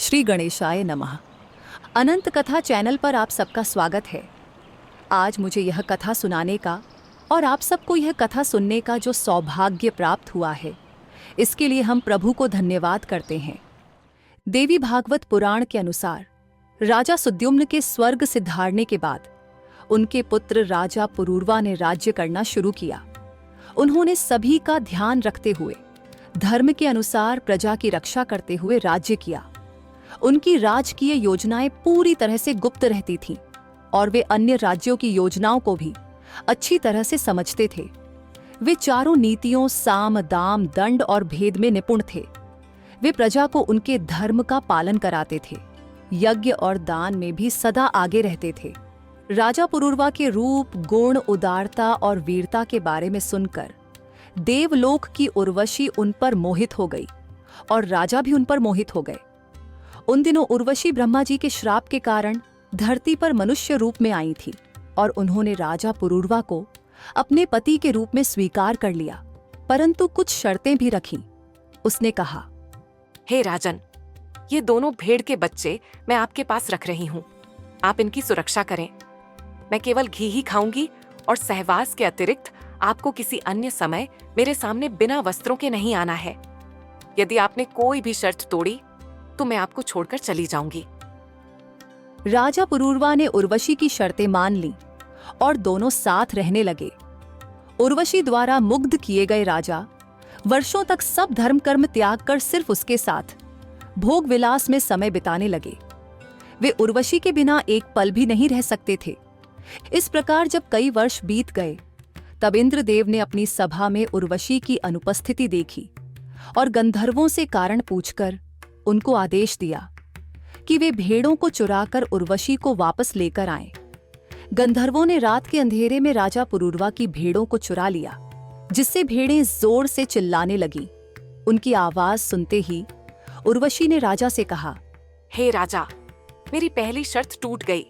श्री गणेशाय नमः। अनंत कथा चैनल पर आप सबका स्वागत है। आज मुझे यह कथा सुनाने का और आप सबको यह कथा सुनने का जो सौभाग्य प्राप्त हुआ है, इसके लिए हम प्रभु को धन्यवाद करते हैं। देवी भागवत पुराण के अनुसार राजा सुद्युम्न के स्वर्ग सिधारने के बाद उनके पुत्र राजा पुरूरवा ने राज्य करना शुरू किया। उन्होंने सभी का ध्यान रखते हुए धर्म के अनुसार प्रजा की रक्षा करते हुए राज्य किया। उनकी राजकीय योजनाएं पूरी तरह से गुप्त रहती थीं और वे अन्य राज्यों की योजनाओं को भी अच्छी तरह से समझते थे। वे चारों नीतियों साम दाम दंड और भेद में निपुण थे। वे प्रजा को उनके धर्म का पालन कराते थे। यज्ञ और दान में भी सदा आगे रहते थे। राजा पुरूरवा के रूप, गुण, उदारता और वीरता के बारे में सुनकर देवलोक की उर्वशी उन पर मोहित हो गई और राजा भी उन पर मोहित हो गए। उन दिनों उर्वशी ब्रह्मा जी के श्राप के कारण धरती पर मनुष्य रूप में आई थी और उन्होंने राजा पुरूरवा को अपने पति के रूप में स्वीकार कर लिया, परंतु कुछ शर्तें भी रखीं। उसने कहा, हे राजन, ये दोनों भेड़ के बच्चे मैं आपके पास रख रही हूँ। आप इनकी सुरक्षा करें। मैं केवल घी ही खाऊंगी और सहवास के अतिरिक्त आपको किसी अन्य समय मेरे सामने बिना वस्त्रों के नहीं आना है। यदि आपने कोई भी शर्त तोड़ी तो मैं आपको छोड़कर चली जाऊंगी। राजा पुरूरवा ने उर्वशी की शर्तें मान लीं और दोनों साथ रहने लगे। उर्वशी द्वारा मुग्ध किए गए राजा वर्षों तक सब धर्म कर्म त्याग कर सिर्फ उसके साथ भोग विलास में समय बिताने लगे। वे उर्वशी के बिना एक पल भी नहीं रह सकते थे। इस प्रकार जब कई वर्ष बीत गए, तब इंद्रदेव ने अपनी सभा में उर्वशी की अनुपस्थिति देखी और गंधर्वों से कारण पूछकर उनको आदेश दिया कि वे भेड़ों को चुराकर उर्वशी को वापस लेकर आएं। गंधर्वों ने रात के अंधेरे में राजा पुरूरवा की भेड़ों को चुरा लिया, जिससे भेड़ें जोर से चिल्लाने लगीं। उनकी आवाज सुनते ही उर्वशी ने राजा से कहा, हे राजा, मेरी पहली शर्त टूट गई।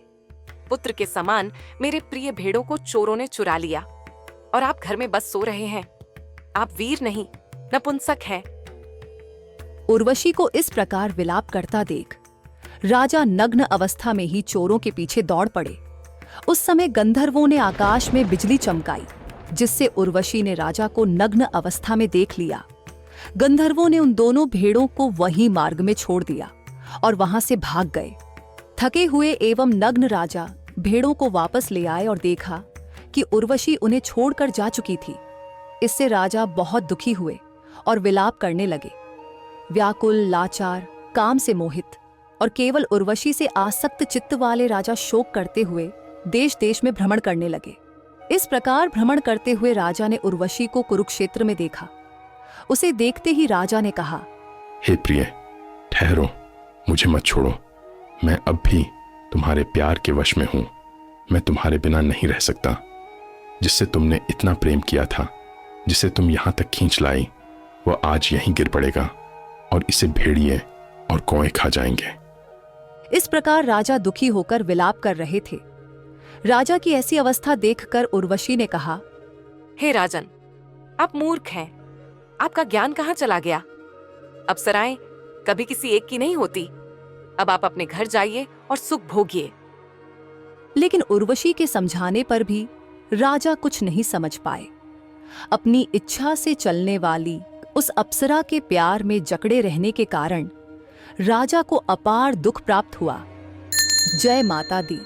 पुत्र के समान मेरे प्रिय भेड़ों को चोरों ने चुरा लिया और आप घर में बस सो रहे हैं। आप वीर नहीं, नपुंसक हैं। उर्वशी को इस प्रकार विलाप करता देख राजा नग्न अवस्था में ही चोरों के पीछे दौड़ पड़े। उस समय गंधर्वों ने आकाश में बिजली चमकाई, जिससे उर्वशी ने राजा को नग्न अवस्था में देख लिया। गंधर्वों ने उन दोनों भेड़ों को वहीं मार्ग में छोड़ दिया और वहां से भाग गए। थके हुए एवं नग्न राजा भेड़ों को वापस ले आए और देखा कि उर्वशी उन्हें छोड़कर जा चुकी थी। इससे राजा बहुत दुखी हुए और विलाप करने लगे। व्याकुल, लाचार, काम से मोहित और केवल उर्वशी से आसक्त चित्त वाले राजा शोक करते हुए देश देश में भ्रमण करने लगे। इस प्रकार भ्रमण करते हुए राजा ने उर्वशी को कुरुक्षेत्र में देखा। उसे देखते ही राजा ने कहा, हे प्रिय, ठहरो, मुझे मत छोड़ो। मैं अब भी तुम्हारे प्यार के वश में हूं। मैं तुम्हारे बिना नहीं रह सकता। जिससे तुमने इतना प्रेम किया था, जिसे तुम यहां तक खींच लाई, वह आज यहीं गिर पड़ेगा और इसे भेड़िए और कौए खा जाएंगे। इस प्रकार राजा दुखी होकर विलाप कर रहे थे। राजा की ऐसी अवस्था देखकर उर्वशी ने कहा, हे राजन, आप मूर्ख हैं। आपका ज्ञान कहाँ चला गया? अप्सराएं कभी किसी एक की नहीं होती। अब आप अपने घर जाइए और सुख भोगिए। लेकिन उर्वशी के समझाने पर भी राजा कुछ नहीं समझ पाए। अपनी इच्छा से चलने वाली उस अप्सरा के प्यार में जकड़े रहने के कारण राजा को अपार दुख प्राप्त हुआ। जय माता दी।